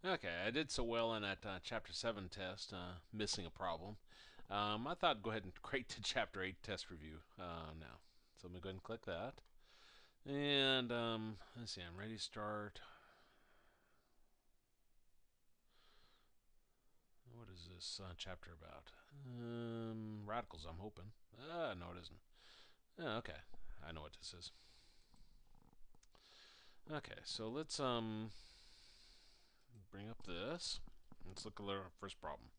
Okay, I did so well in that Chapter 7 test, missing a problem. I thought I'd go ahead and create the Chapter 8 test review now. So I'm going to go ahead and click that. And let's see, I'm ready to start. What is this chapter about? Radicals, I'm hoping. No, it isn't. Okay, I know what this is. Okay, so let's bring up this. Let's look at our first problem.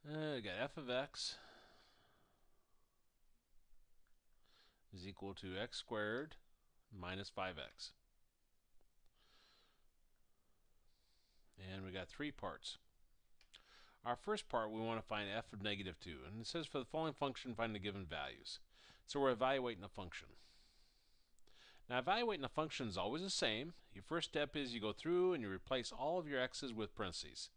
We got f of x is equal to x squared minus 5x. And we got three parts. Our first part, we want to find f of negative 2. And it says for the following function, find the given values. So we're evaluating a function. Now, evaluating a function is always the same. Your first step is you go through and you replace all of your x's with parentheses.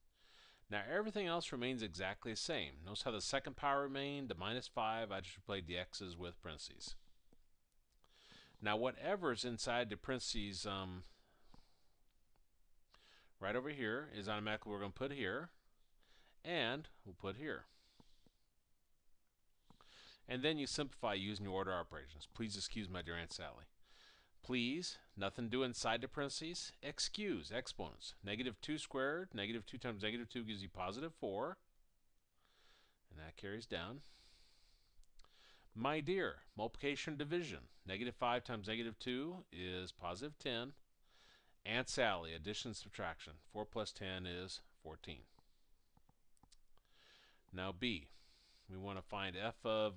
Now, everything else remains exactly the same. Notice how the second power remained, the minus 5, I just replaced the x's with parentheses. Now, whatever's inside the parentheses right over here is automatically we're going to put here, and we'll put here. And then you simplify using your order operations. Please excuse my dear Aunt Sally. Please, nothing to do inside the parentheses. Excuse, exponents. Negative 2 squared, negative 2 times negative 2 gives you positive 4. And that carries down. My dear, multiplication division. Negative 5 times negative 2 is positive 10. Aunt Sally, addition and subtraction. 4 plus 10 is 14. Now B, we want to find f of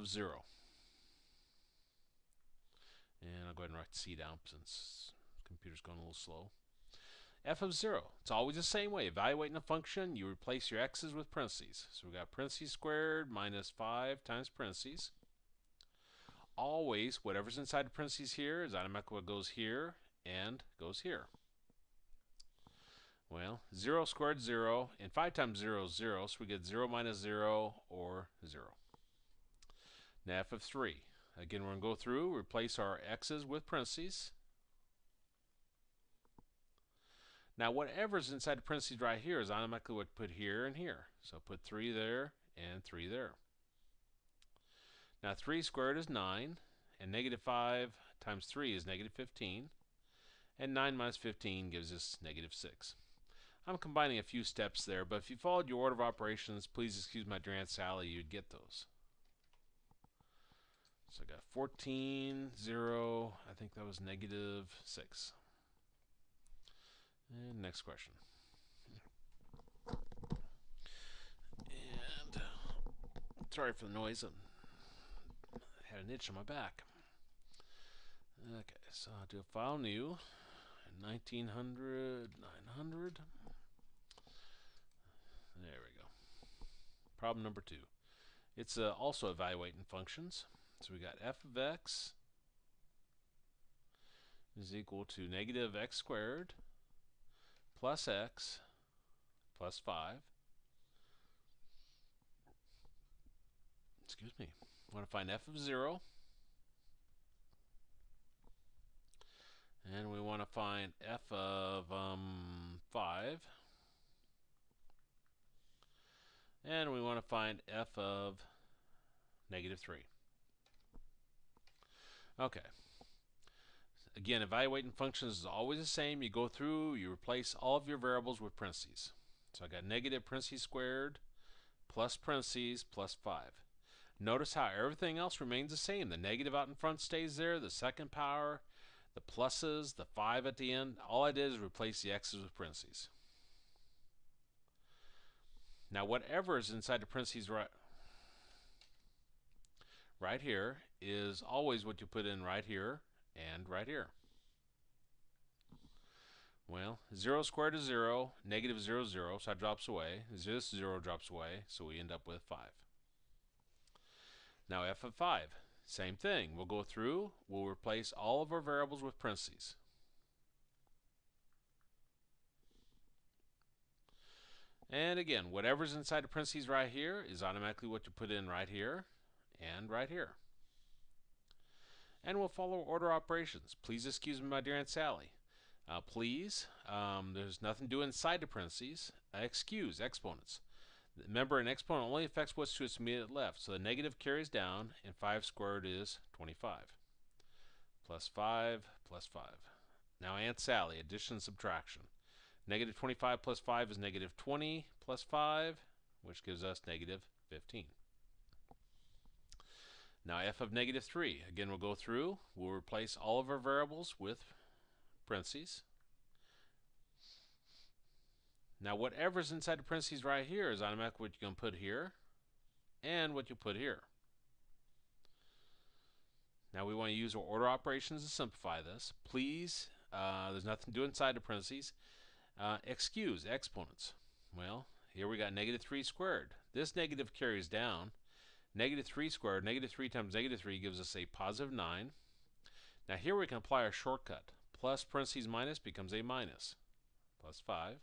0. And I'll go ahead and write C down since the computer's going a little slow. F of 0. It's always the same way. Evaluating a function, you replace your x's with parentheses. So we got parentheses squared minus 5 times parentheses. Always, whatever's inside the parentheses here is automatically what goes here and goes here. Well, 0 squared 0, and 5 times 0 is 0, so we get 0 minus 0 or 0. Now f of 3. Again, we're going to go through, replace our x's with parentheses. Now, whatever's inside the parentheses right here is automatically what to put here and here. So put 3 there and 3 there. Now, 3 squared is 9, and negative 5 times 3 is negative 15, and 9 minus 15 gives us negative 6. I'm combining a few steps there, but if you followed your order of operations, please excuse my dear Aunt Sally, you'd get those. So I got 14, 0, I think that was negative 6. And next question. And sorry for the noise, I had an itch on my back. Okay, so I'll do a file new, 1900, 900. There we go. Problem number 2. It's also evaluating functions. So we got f of x is equal to negative x squared plus x plus 5. Excuse me. I want to find f of 0. And we want to find f of 5. And we want to find f of negative 3. Okay. Again, evaluating functions is always the same. You go through, you replace all of your variables with parentheses. So I got negative parentheses squared plus parentheses plus 5. Notice how everything else remains the same. The negative out in front stays there, the second power, the pluses, the 5 at the end. All I did is replace the x's with parentheses. Now whatever is inside the parentheses right here is always what you put in right here and right here. Well, 0 squared is 0, negative 0 is 0, so that drops away. This 0 drops away, so we end up with 5. Now f of 5, same thing. We'll go through, we'll replace all of our variables with parentheses. And again, whatever's inside the parentheses right here is automatically what you put in right here and right here. and we'll follow order operations. Please excuse me, my dear Aunt Sally. Please, there's nothing to do inside the parentheses. Excuse, exponents. Remember, an exponent only affects what's to its immediate left, so the negative carries down, and 5 squared is 25. Plus 5, plus 5. Now Aunt Sally, addition and subtraction. Negative 25 plus 5 is negative 20 plus 5, which gives us negative 15. Now f of negative 3. Again, we'll go through. We'll replace all of our variables with parentheses. Now whatever's inside the parentheses right here is automatically what you're going to put here and what you put here. Now we want to use our order operations to simplify this. Please, there's nothing to do inside the parentheses. Excuse, exponents. Well, here we got negative 3 squared. This negative carries down. Negative 3 squared, negative 3 times negative 3 gives us a positive 9. Now here we can apply our shortcut. Plus parentheses minus becomes a minus. Plus 5.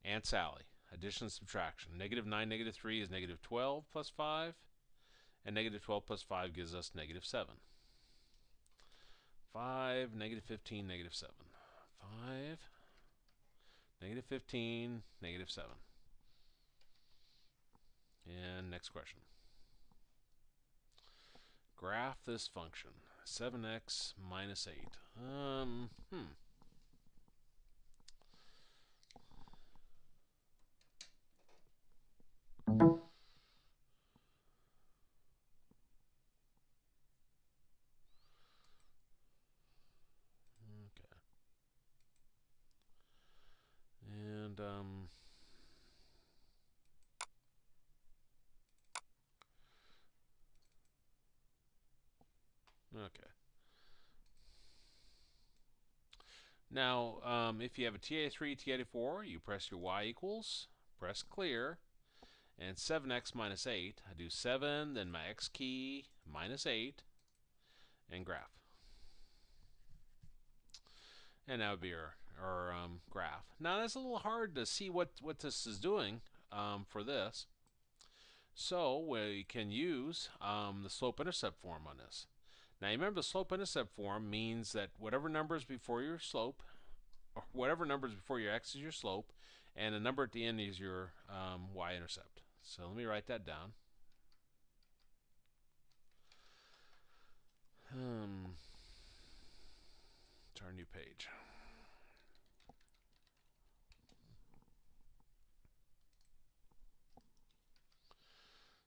Aunt Sally, addition and subtraction. Negative 9, negative 3 is negative 12 plus 5. And negative 12 plus 5 gives us negative 7. 5, negative 15, negative 7. 5, negative 15, negative 7. And next question. Graph this function. 7x minus 8. Okay. And okay. Now, if you have a TA3, TA4, you press your y equals, press clear, and 7x minus 8. I do 7, then my x key, minus 8, and graph. And that would be our graph. Now, that's a little hard to see what this is doing for this. So we can use the slope-intercept form on this. Now, you remember the slope-intercept form means that whatever number is before your slope, or whatever number is before your x is your slope, and the number at the end is your y-intercept. So let me write that down. Turn new page.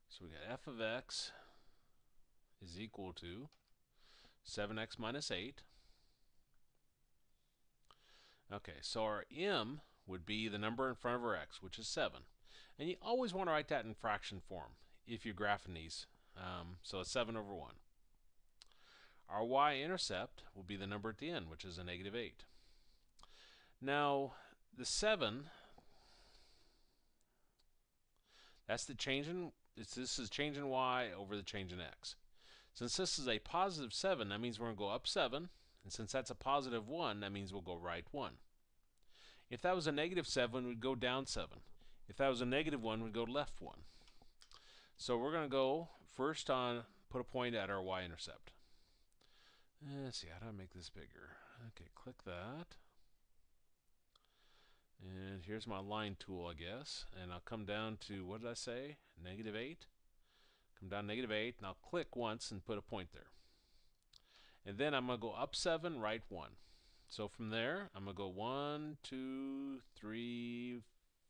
So we got f of x is equal to 7x minus 8. Okay, so our m would be the number in front of our x, which is 7. And you always want to write that in fraction form if you're graphing these. So it's 7 over 1. Our y-intercept will be the number at the end, which is a negative 8. Now, the 7, that's the change in, this is change in y over the change in x. Since this is a positive 7, that means we're going to go up 7. And since that's a positive 1, that means we'll go right 1. If that was a negative 7, we'd go down 7. If that was a negative 1, we'd go left 1. So we're going to go first on, put a point at our y-intercept. Let's see, how do I make this bigger? Okay, click that. And here's my line tool, I guess. And I'll come down to, what did I say? Negative 8. Come down negative 8, and I'll click once and put a point there. And then I'm going to go up 7, right 1. So from there, I'm going to go 1, 2, 3,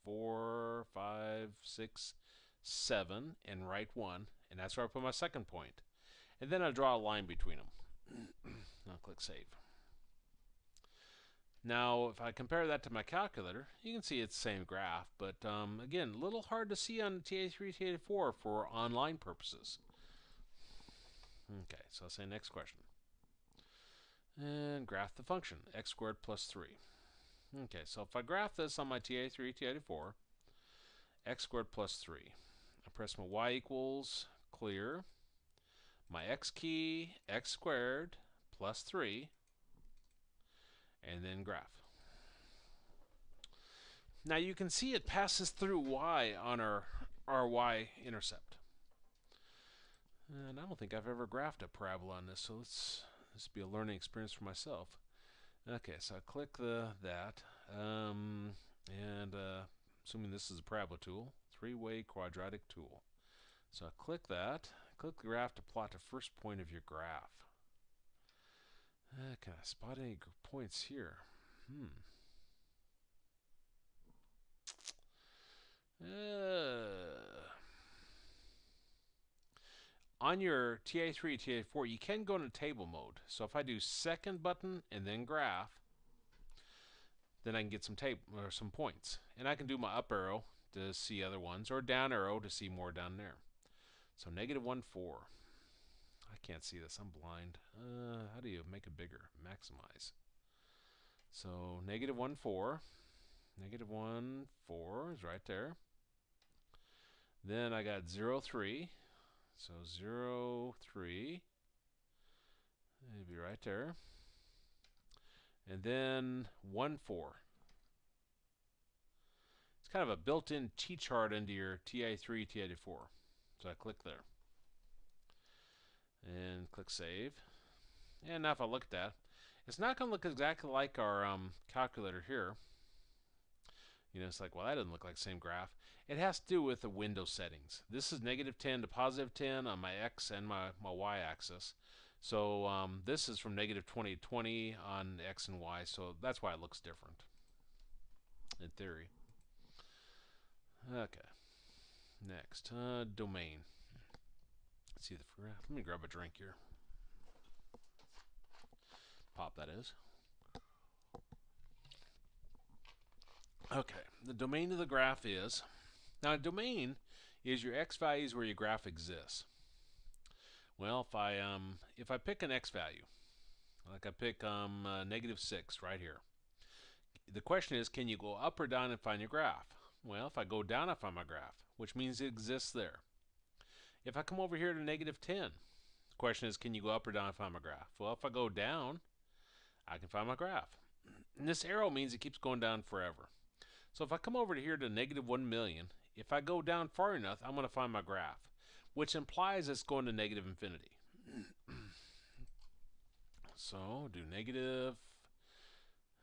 4, 5, 6, 7, and right 1. And that's where I put my second point. And then I draw a line between them. I'll click Save. Now, if I compare that to my calculator, you can see it's the same graph, but again, a little hard to see on TA3, TA4 for online purposes. Okay, so I'll say next question. And graph the function, x squared plus 3. Okay, so if I graph this on my TA3, TA4, x squared plus 3. I press my y equals, clear, my x key, x squared plus 3, and then graph. Now you can see it passes through y on our y-intercept. And I don't think I've ever graphed a parabola on this, so this be a learning experience for myself. Okay, so I click that, and assuming this is a parabola tool, three-way quadratic tool. So I click that, click the graph to plot the first point of your graph. Can I spot any points here? On your TA3, TA4, you can go into table mode. So if I do second button and then graph, then I can get some table or some points. And I can do my up arrow to see other ones, or down arrow to see more down there. So -1, 4. I can't see this. I'm blind. How do you make it bigger? Maximize. So -1, 4. -1, 4 is right there. Then I got 0, 3. So 0, 3. It'd be right there. And then 1, 4. It's kind of a built-in T-chart into your TA3, TA4. So I click there. And click Save. And now if I look at that, it's not going to look exactly like our calculator here. You know, it's like, well, that doesn't look like the same graph. It has to do with the window settings. This is -10 to +10 on my X and my Y axis. So this is from -20 to 20 on X and Y, so that's why it looks different, in theory. Okay. Next, domain. Let's see the graph. Let me grab a drink here. Pop, that is. Okay, the domain of the graph is, now a domain is your X values where your graph exists. Well, if I pick an X value, like I pick -6 right here, the question is, can you go up or down and find your graph? Well, if I go down, I find my graph, which means it exists there. If I come over here to -10, the question is, can you go up or down and find my graph? Well, if I go down, I can find my graph. And this arrow means it keeps going down forever. So if I come over here to -1 million, if I go down far enough, I'm going to find my graph, which implies it's going to -infinity. So do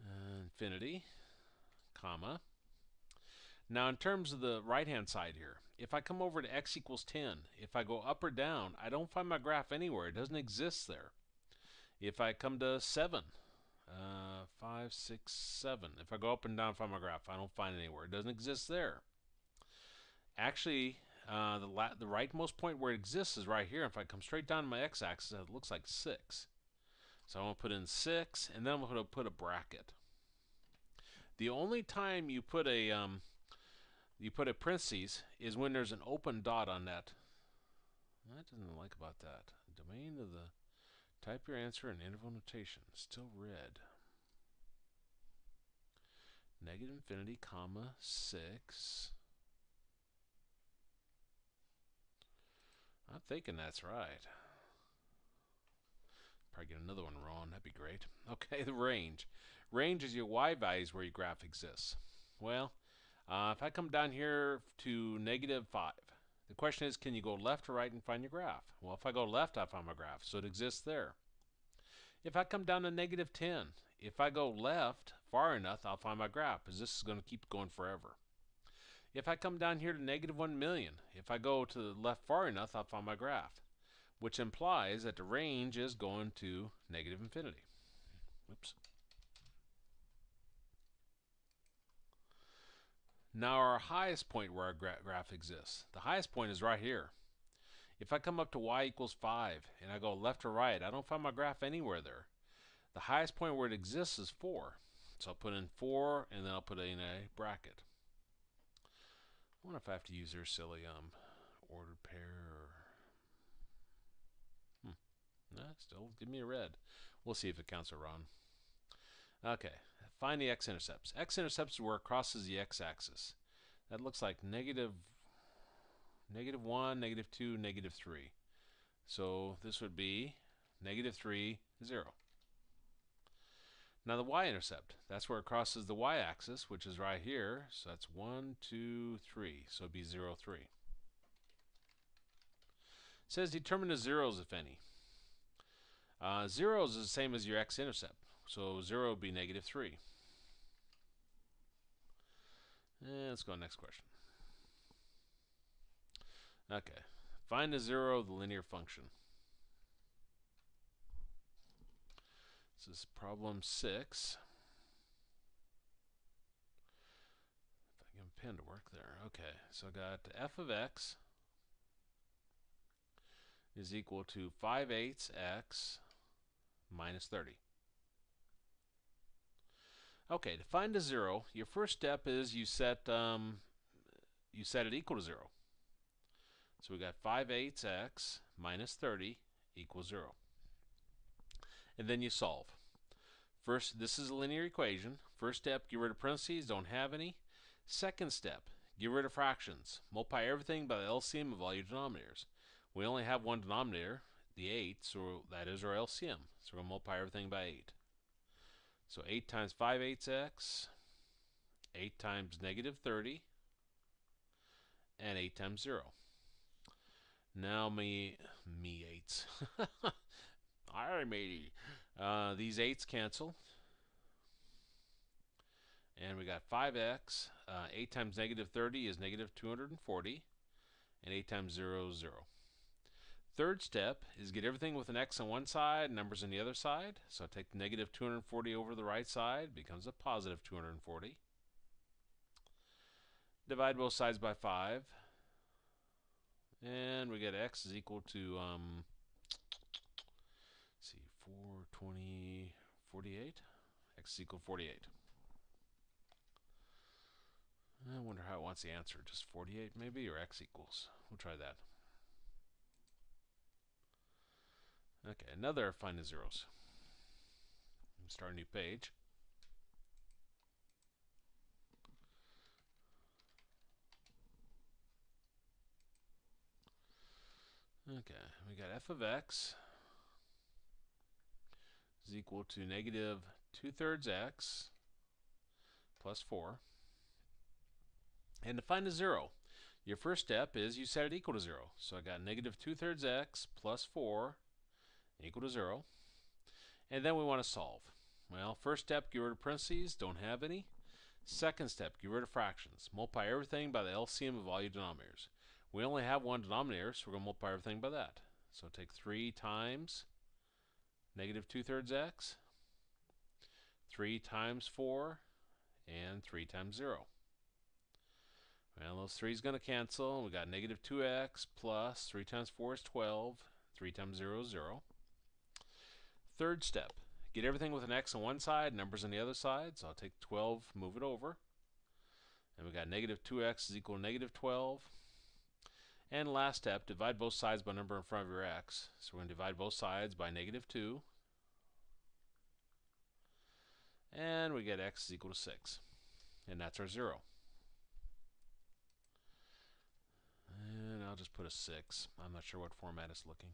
-infinity, comma. Now in terms of the right-hand side here, if I come over to x equals 10, if I go up or down, I don't find my graph anywhere. It doesn't exist there. If I come to 7, 5, 6, 7. If I go up and down, find my graph, I don't find it anywhere. It doesn't exist there. Actually, the rightmost point where it exists is right here. If I come straight down to my x-axis, it looks like 6. So I'm going to put in 6, and then I'm going to put a bracket. The only time you put a parentheses is when there's an open dot on that. That doesn't like about that. Domain of the type your answer in interval notation. Still red. -infinity, comma, 6. I'm thinking that's right. Probably get another one wrong. That'd be great. Okay, the range. Range is your y values where your graph exists. Well, if I come down here to -5, the question is, can you go left or right and find your graph? Well, if I go left, I find my graph, so it exists there. If I come down to -10, if I go left far enough, I'll find my graph, because this is going to keep going forever. If I come down here to -1 million, if I go to the left far enough, I'll find my graph, which implies that the range is going to -infinity. Oops. Now our highest point where our graph exists, the highest point is right here. If I come up to y equals 5 and I go left or right, I don't find my graph anywhere there. The highest point where it exists is 4. So I'll put in 4 and then I'll put in a bracket. I wonder if I have to use their silly ordered pair or nah, still give me a red. We'll see if it counts it wrong. Okay, find the x-intercepts. X-intercepts is where it crosses the x-axis. That looks like -1, -2, -3. So this would be -3, 0. Now the y-intercept, that's where it crosses the y-axis, which is right here. So that's 1, 2, 3. So it'd be 0, 3. says determine the zeros, if any. Zeros is the same as your x-intercept. So 0 would be negative 3. Let's go next question. Okay. Find the zero of the linear function. This is problem 6. If I can get a pen to work there. Okay, so I got f of x is equal to 5/8 x minus 30. Okay, to find a zero, your first step is you set it equal to 0. So we got 5/8 x minus 30 equals 0. And then you solve. First, this is a linear equation. First step, get rid of parentheses, don't have any. Second step, get rid of fractions. Multiply everything by the LCM of all your denominators. We only have one denominator, the 8, so that is our LCM. So we're going to multiply everything by 8. So 8 times 5/8 x, 8 times negative 30, and 8 times 0. Now me 8s. I made these 8s cancel. And we got 5x. 8 times negative 30 is negative 240. And 8 times 0 is 0. Third step is get everything with an x on one side, numbers on the other side. So take the negative 240 over to the right side, becomes a positive 240. Divide both sides by 5. And we get x is equal to, let's see, 4, 20, 48. X is equal to 48. I wonder how it wants the answer. Just 48 maybe, or x equals. We'll try that. Okay, another find the zeros. Start a new page. Okay, we got f of x is equal to negative 2/3 x plus 4. And to find a zero, your first step is you set it equal to 0. So I got negative 2/3 x plus 4 equal to 0. And then we want to solve. Well, first step, get rid of parentheses, don't have any. Second step, get rid of fractions. Multiply everything by the LCM of all your denominators. We only have one denominator, so we're going to multiply everything by that. So take 3 times negative 2/3 x, 3 times 4, and 3 times 0. Well, those 3 is going to cancel. We got negative 2x plus 3 times 4 is 12. 3 times 0 is 0. Third step, get everything with an x on one side, numbers on the other side. So I'll take 12, move it over. And we got negative 2x is equal to negative 12. And last step, divide both sides by number in front of your x. So we're going to divide both sides by negative 2. And we get x is equal to 6. And that's our 0. And I'll just put a 6. I'm not sure what format it's looking.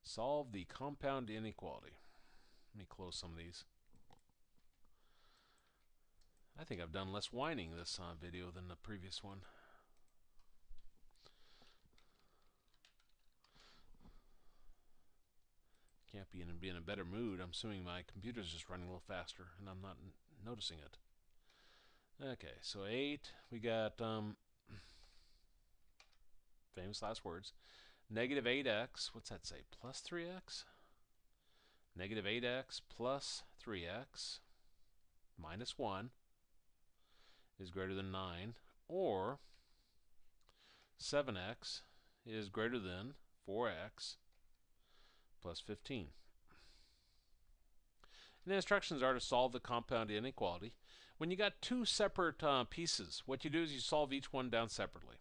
Solve the compound inequality. Let me close some of these. I think I've done less whining this video than the previous one. Can't be in a better mood. I'm assuming my computer's just running a little faster and I'm not noticing it. Okay, so 8, we got famous last words. Negative 8x, what's that say? Plus 3x? Negative 8x plus 3x minus 1 is greater than 9, or 7x is greater than 4x plus 15. And the instructions are to solve the compound inequality. When you got two separate pieces, what you do is you solve each one down separately,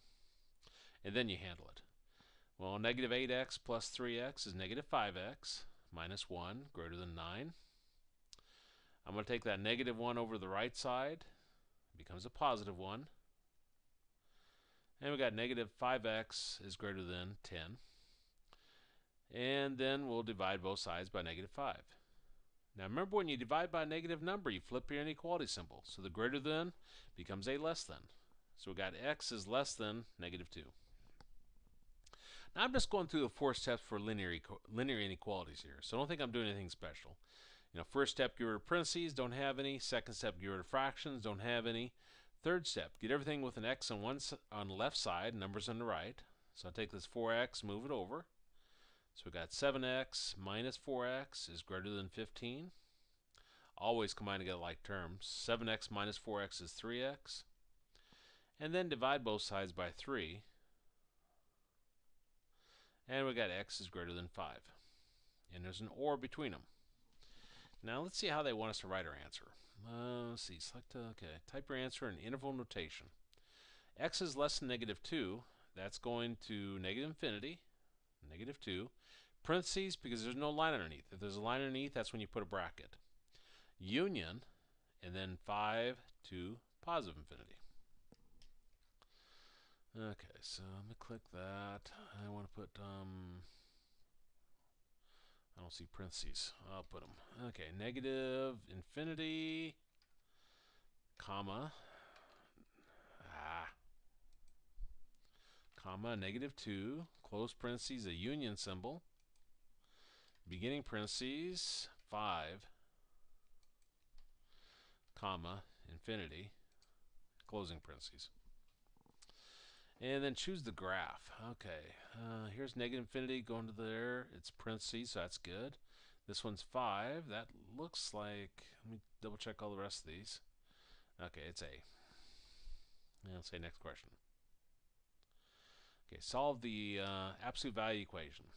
and then you handle it. Well, negative 8x plus 3x is negative 5x minus 1 greater than 9. I'm going to take that negative 1 over to the right side. It becomes a positive 1. And we got negative 5x is greater than 10. And then we'll divide both sides by negative 5. Now remember, when you divide by a negative number, you flip your inequality symbol. So the greater than becomes a less than. So we got x is less than negative 2. Now I'm just going through the 4 steps for linear inequalities here, so don't think I'm doing anything special. First step, get rid of parentheses, don't have any. Second step, get rid of fractions, don't have any. Third step, get everything with an x on the left side, numbers on the right. So I'll take this 4x, move it over. So we got 7x minus 4x is greater than 15. Always combine together like terms. 7x minus 4x is 3x. And then divide both sides by 3. And we got x is greater than 5. And there's an or between them. Now let's see how they want us to write our answer. Let's see, type your answer in interval notation. X is less than -2. That's going to negative infinity, -2. Parentheses, because there's no line underneath. If there's a line underneath, that's when you put a bracket. Union, and then 5 to positive infinity. Okay, so let me click that. I want to put, I don't see parentheses. I'll put them. Okay, negative infinity, comma, comma, -2, close parentheses, a union symbol, beginning parentheses, 5, comma, infinity, closing parentheses. And then choose the graph. Okay, here's negative infinity going to there. It's parentheses, so that's good. This one's 5. That looks like, let me double check all the rest of these. Okay, it's A. And let's say next question. Okay, solve the absolute value equation.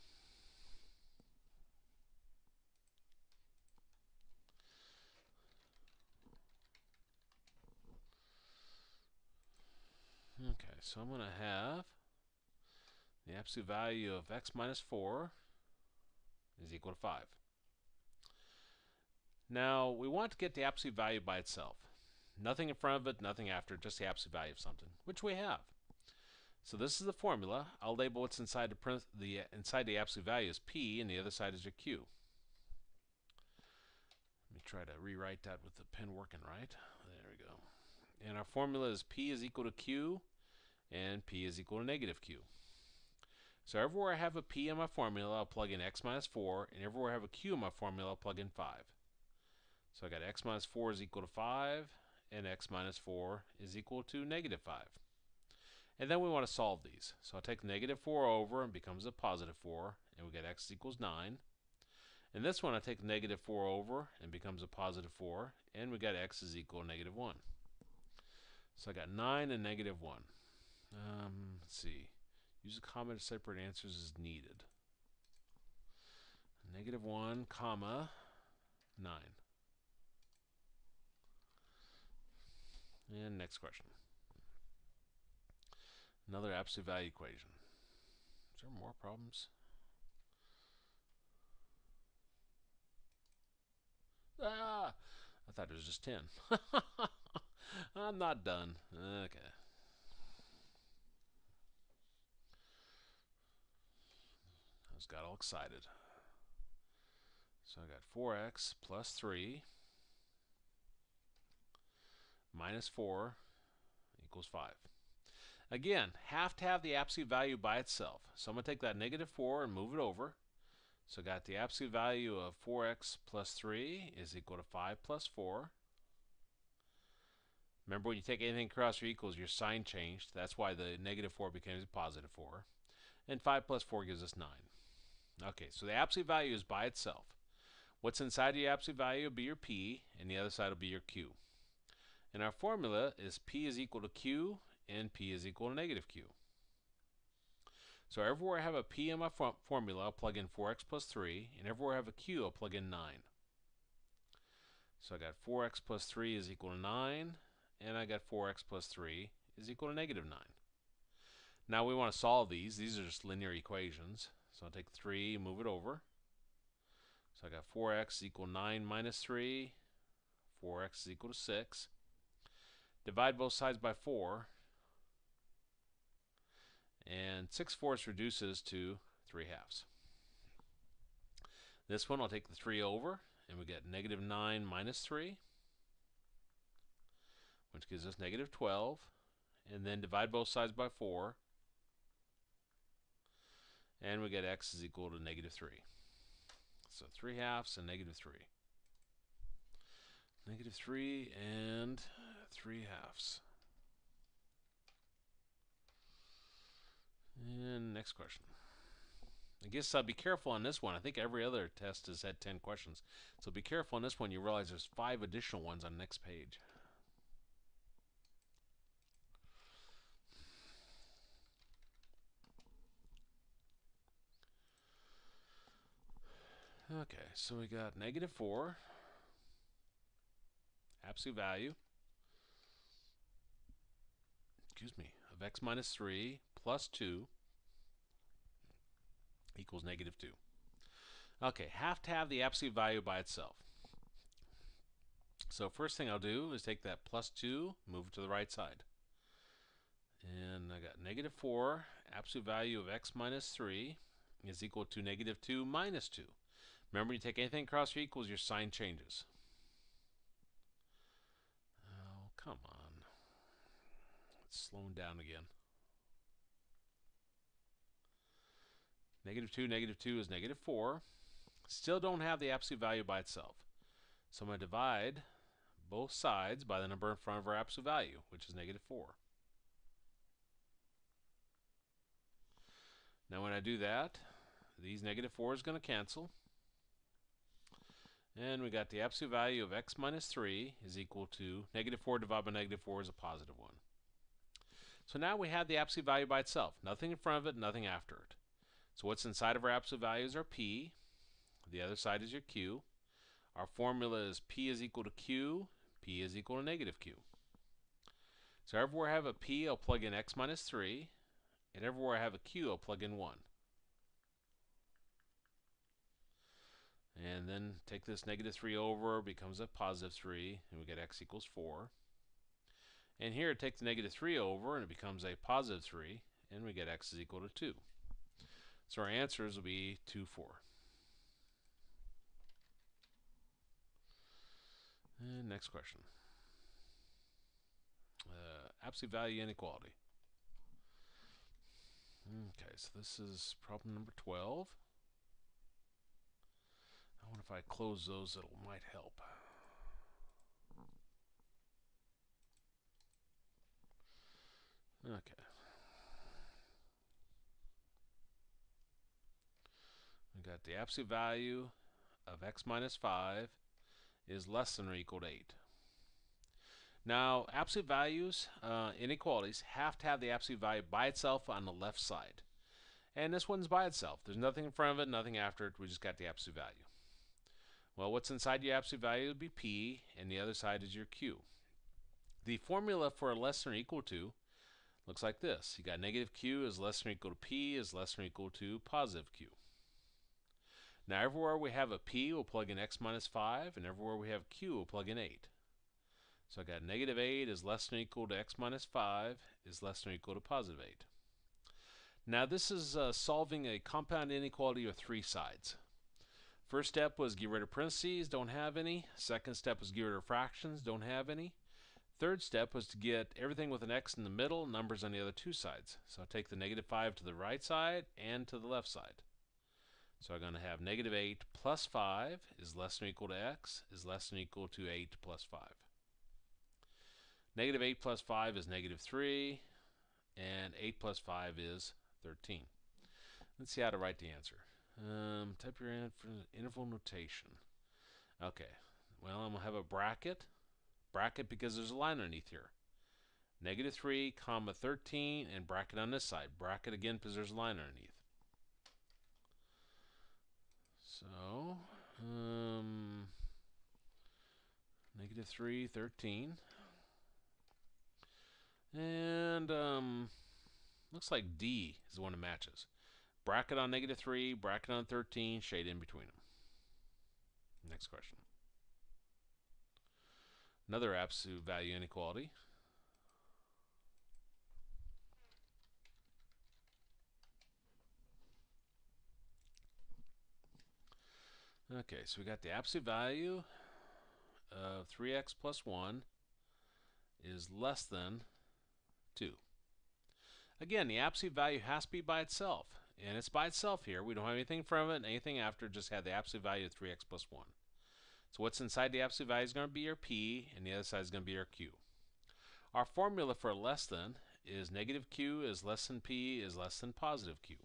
Okay, so I'm going to have the absolute value of x minus 4 is equal to 5. Now, we want to get the absolute value by itself. Nothing in front of it, nothing after, just the absolute value of something, which we have. So this is the formula. I'll label what's inside inside the absolute value as p, and the other side is your q. Let me try to rewrite that with the pen working right. There we go. And our formula is p is equal to q, and p is equal to -q. So everywhere I have a p in my formula, I'll plug in x minus 4, and everywhere I have a q in my formula, I'll plug in 5. So I got x minus 4 is equal to 5, and x minus 4 is equal to -5. And then we want to solve these. So I'll take -4 over and becomes a +4, and we get x equals 9. And this one I take -4 over and becomes a +4, and we got x is equal to -1. So I got 9 and -1. Let's see. Use a comma to separate answers as needed. -1, comma, 9. And next question. Another absolute value equation. Is there more problems? I thought it was just 10. I'm not done. Okay. I just got all excited. So I got 4x plus 3 minus 4 equals 5. Again, have to have the absolute value by itself. So I'm going to take that -4 and move it over. So I got the absolute value of 4x plus 3 is equal to 5 plus 4. Remember, when you take anything across your equals, your sign changed. That's why the -4 becomes a +4. And 5 plus 4 gives us 9. Okay, so the absolute value is by itself. What's inside the absolute value will be your p, and the other side will be your q. And our formula is p is equal to q, and p is equal to -q. So everywhere I have a p in my formula, I'll plug in 4x plus 3, and everywhere I have a q, I'll plug in 9. So I got 4x plus 3 is equal to 9, and I got 4x plus 3 is equal to -9. Now we want to solve these. These are just linear equations. So I'll take 3, move it over. So I got 4x equal 9 minus 3. 4x is equal to 6. Divide both sides by 4. And 6/4 reduces to 3/2. This one I'll take the 3 over, and we get -9 minus 3, which gives us -12. And then divide both sides by 4. And we get x is equal to negative 3. So 3/2 and negative 3. Negative 3 and 3/2. And next question. I guess be careful on this one. I think every other test has had 10 questions. So be careful on this one. You realize there's 5 additional ones on the next page. Okay, so we got negative 4, absolute value, of x minus 3 plus 2 equals negative 2. Okay, have to have the absolute value by itself. So first thing I'll do is take that plus 2, move it to the right side. And I got negative 4, absolute value of x minus 3 is equal to negative 2 minus 2. Remember, you take anything across your equals, your sign changes. Oh, come on. It's slowing down again. Negative 2 is negative 4. Still don't have the absolute value by itself. So I'm going to divide both sides by the number in front of our absolute value, which is negative 4. Now when I do that, these negative 4 is going to cancel. And we got the absolute value of x minus 3 is equal to negative 4 divided by negative 4 is a positive 1. So now we have the absolute value by itself. Nothing in front of it, nothing after it. So what's inside of our absolute value is our p. The other side is your q. Our formula is p is equal to q. P is equal to negative q. So everywhere I have a p, I'll plug in x minus 3. And everywhere I have a q, I'll plug in 1. And then take this negative 3 over, becomes a positive 3, and we get x equals 4. And here, take the negative 3 over, and it becomes a positive 3, and we get x is equal to 2. So our answers will be 2, 4. And next question. Absolute value inequality. Okay, so this is problem number 12. I wonder if I close those, it might help. Okay. We got the absolute value of x minus 5 is less than or equal to 8. Now, absolute values, inequalities, have to have the absolute value by itself on the left side. And this one's by itself. There's nothing in front of it, nothing after it. We just got the absolute value. Well, what's inside your absolute value would be p, and the other side is your q. The formula for less than or equal to looks like this. You got negative q is less than or equal to p is less than or equal to positive q. Now, everywhere we have a p, we'll plug in x minus 5, and everywhere we have q, we'll plug in 8. So I got negative 8 is less than or equal to x minus 5 is less than or equal to positive 8. Now this is solving a compound inequality with 3 sides. First step was get rid of parentheses, don't have any. Second step was get rid of fractions, don't have any. Third step was to get everything with an x in the middle, numbers on the other 2 sides. So I'll take the negative 5 to the right side and to the left side. So I'm going to have negative 8 plus 5 is less than or equal to x is less than or equal to 8 plus 5. Negative 8 plus 5 is negative 3, and 8 plus 5 is 13. Let's see how to write the answer. Type your interval notation. Okay, well, I'm going to have a bracket. Bracket because there's a line underneath here. Negative 3, comma 13, and bracket on this side. Bracket again because there's a line underneath. So, negative 3, 13. And looks like D is the one that matches. Bracket on negative 3, bracket on 13, shade in between them. Next question. Another absolute value inequality. Okay, so we got the absolute value of 3x plus 1 is less than 2. Again, the absolute value has to be by itself. And it's by itself here. We don't have anything from it, anything after, just have the absolute value of 3x plus 1. So what's inside the absolute value is going to be our p, and the other side is going to be our q. Our formula for less than is negative q is less than p is less than positive q.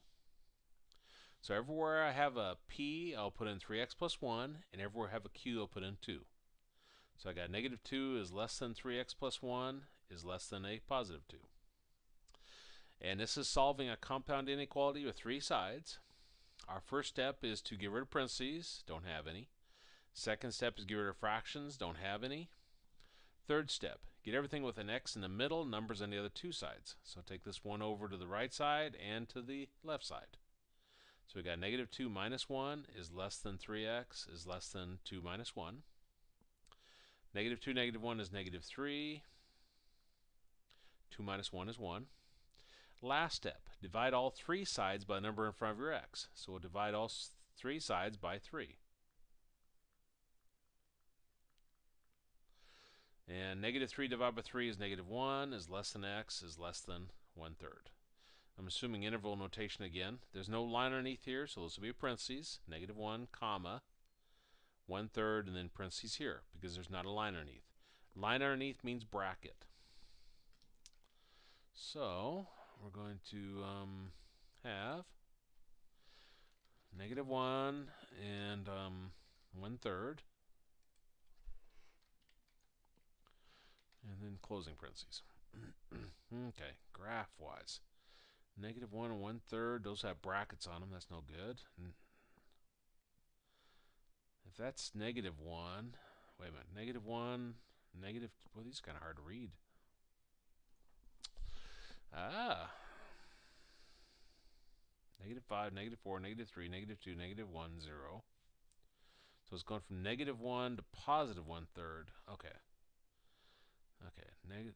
So everywhere I have a p, I'll put in 3x plus 1, and everywhere I have a q, I'll put in 2. So I got negative 2 is less than 3x plus 1 is less than a positive 2. And this is solving a compound inequality with 3 sides. Our first step is to get rid of parentheses, don't have any. Second step is get rid of fractions, don't have any. Third step, get everything with an x in the middle, numbers on the other 2 sides. So take this 1 over to the right side and to the left side. So we got negative 2 minus 1 is less than 3x is less than 2 minus 1. Negative 2, negative 1 is negative 3. 2 minus 1 is 1. Last step, divide all 3 sides by the number in front of your x. So we'll divide all 3 sides by 3. And negative 3 divided by 3 is negative 1, is less than x, is less than 1/3. I'm assuming interval notation again. There's no line underneath here, so this will be a parentheses, negative 1, comma, 1/3, and then parentheses here, because there's not a line underneath. Line underneath means bracket. So we're going to have negative 1 and 1/3, and then closing parentheses. Okay, graph-wise. Negative 1 and 1/3, those have brackets on them. That's no good. If that's negative 1, wait a minute, negative 1, negative, well, these are kind of hard to read. Negative 5, negative 4, negative 3, negative 2, negative 1, 0. So it's going from negative 1 to positive 1/3. Okay. Okay,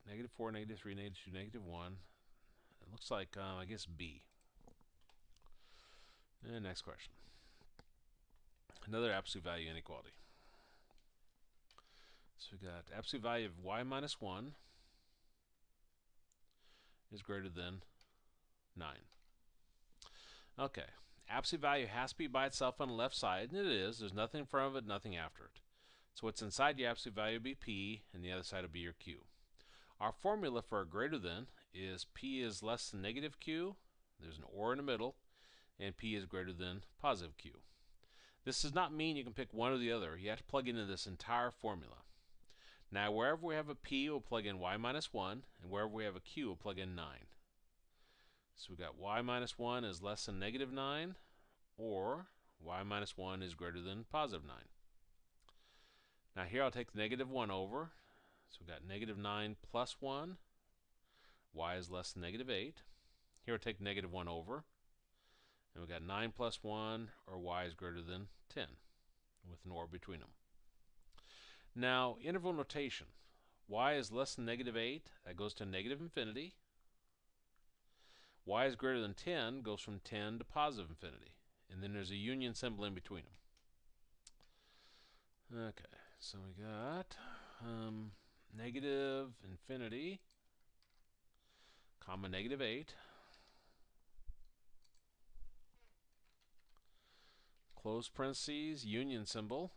negative 4, negative 3, negative 2, negative 1. It looks like, I guess, B. And next question. Another absolute value inequality. So we got absolute value of y minus 1 is greater than 9. Okay, absolute value has to be by itself on the left side, and it is. There's nothing in front of it, nothing after it. So what's inside the absolute value will be p, and the other side will be your q. Our formula for a greater than is p is less than negative q, there's an or in the middle, and p is greater than positive q. This does not mean you can pick one or the other. You have to plug into this entire formula. Now wherever we have a p, we'll plug in y minus 1, and wherever we have a q, we'll plug in 9. So we got y minus 1 is less than negative 9, or y minus 1 is greater than positive 9. Now here I'll take the negative 1 over. So we got negative 9 plus 1. Y is less than negative 8. Here I'll take negative 1 over. And we got 9 plus 1, or y is greater than 10, with an or between them. Now, interval notation. Y is less than negative 8. That goes to negative infinity. Y is greater than 10 goes from 10 to positive infinity. And then there's a union symbol in between them. Okay, so we got negative infinity, comma negative 8. Close parentheses, union symbol.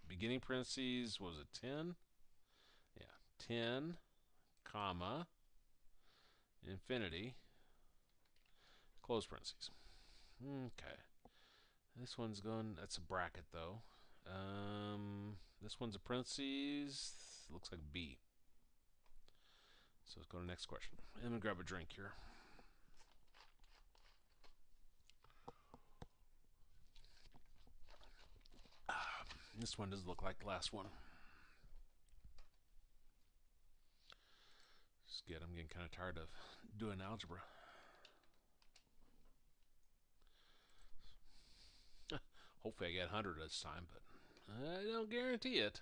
Beginning parentheses, what was it, 10? Yeah, 10, comma, infinity. Close parentheses. Okay. This one's going, that's a bracket though. This one's a parentheses. Looks like B. So let's go to the next question. I'm going to grab a drink here. This one doesn't look like the last one. It's good. I'm getting kind of tired of doing algebra. Hopefully I get 100 this time, but I don't guarantee it.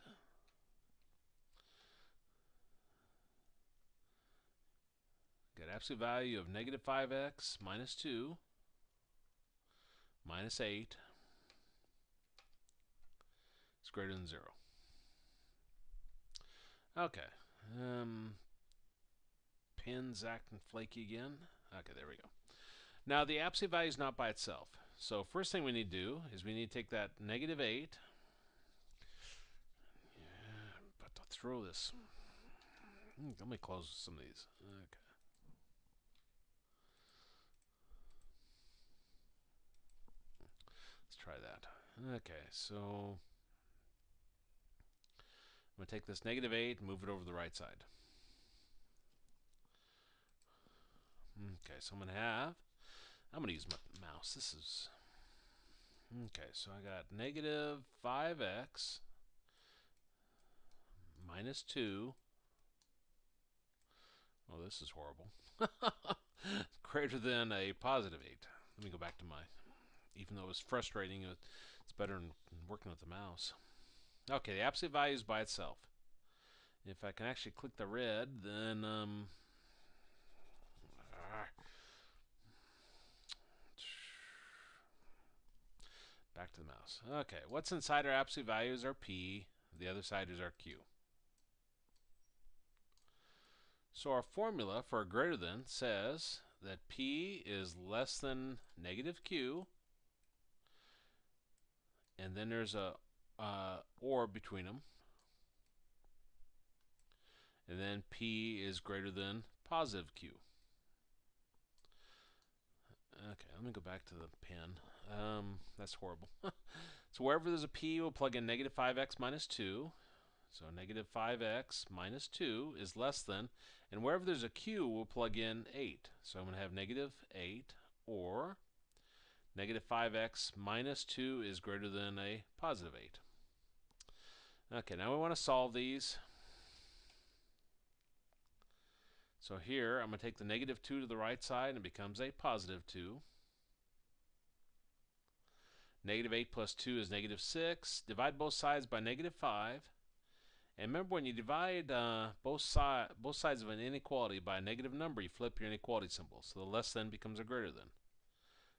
Got absolute value of negative 5x minus 2 minus 8 is greater than 0. Okay. Pen's acting flaky again. Okay, there we go. Now the absolute value is not by itself. So first thing we need to do is we need to take that negative 8. Yeah, but to throw this. Let me close some of these. Okay. Let's try that. Okay, so I'm going to take this negative 8 and move it over to the right side. Okay, so I'm going to use my mouse. This is, okay, so I got negative 5x minus 2. Oh, this is horrible. Greater than a positive 8. Let me go back to my, even though it was frustrating, it's better than working with the mouse. Okay, the absolute value is by itself. If I can actually click the red, then back to the mouse. Okay, what's inside our absolute values are p. The other side is our q. So our formula for a greater than says that p is less than negative q, and then there's a or between them, and then p is greater than positive q. Okay, let me go back to the pen. That's horrible. So wherever there's a p, we'll plug in negative 5x minus 2. So negative 5x minus 2 is less than, and wherever there's a q, we'll plug in 8. So I'm going to have negative 8, or negative 5x minus 2 is greater than a positive 8. Okay, now we want to solve these. So here, I'm going to take the negative 2 to the right side, and it becomes a positive 2. Negative 8 plus 2 is negative 6. Divide both sides by negative 5. And remember, when you divide both sides of an inequality by a negative number, you flip your inequality symbol. So the less than becomes a greater than.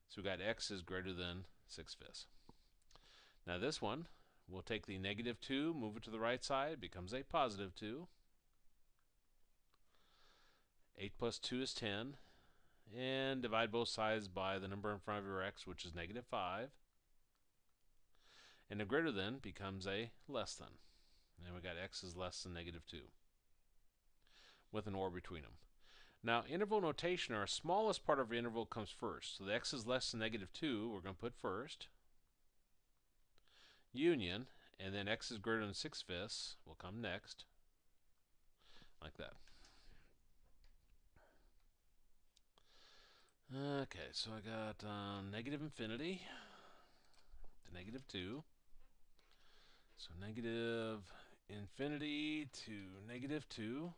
So we got x is greater than 6/5. Now this one, we'll take the negative 2, move it to the right side, it becomes a positive 2. 8 plus 2 is 10. And divide both sides by the number in front of your x, which is negative 5. And a greater than becomes a less than. And we got x is less than negative 2 with an or between them. Now, interval notation, our smallest part of our interval comes first. So the x is less than negative 2, we're going to put first. Union, and then x is greater than 6/5 will come next, like that. Okay, so I got negative infinity to negative 2. So negative infinity to negative 2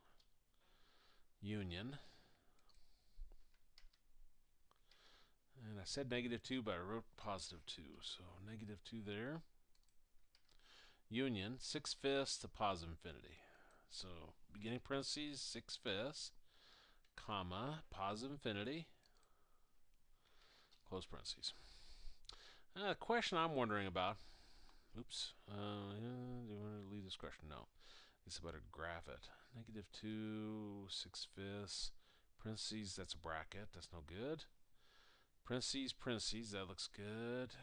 union. And I said negative 2, but I wrote positive 2. So negative 2 there. Union 6/5 to positive infinity. So beginning parentheses 6/5, comma, positive infinity, close parentheses. The question I'm wondering about, oops, do you want to leave this question? No. It's about to graph it. Negative 2, 6/5, parentheses, that's a bracket, that's no good. Parentheses, parentheses, that looks good.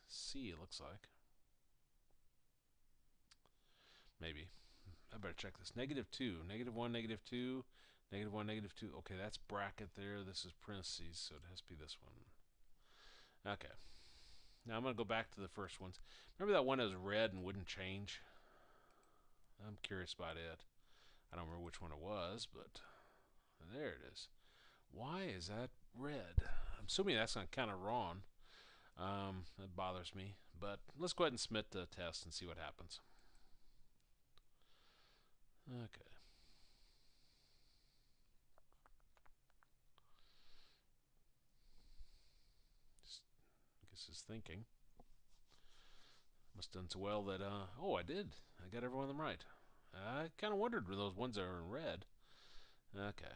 C, it looks like. Maybe. I better check this. Negative 2, negative 1, negative 2, negative 1, negative 2. Okay, that's bracket there. This is parentheses, so it has to be this one. Okay. Now I'm going to go back to the first ones. Remember that one that was red and wouldn't change? I'm curious about it. I don't remember which one it was, but there it is. Why is that red? I'm assuming that's not kind of wrong. That bothers me. But let's go ahead and submit the test and see what happens. Okay. I guess it's thinking. Must have done so well that, oh, I did. I got every one of them right. I kind of wondered where those ones are in red. Okay.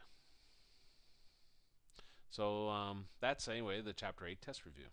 So that's, anyway, the Chapter 8 test review.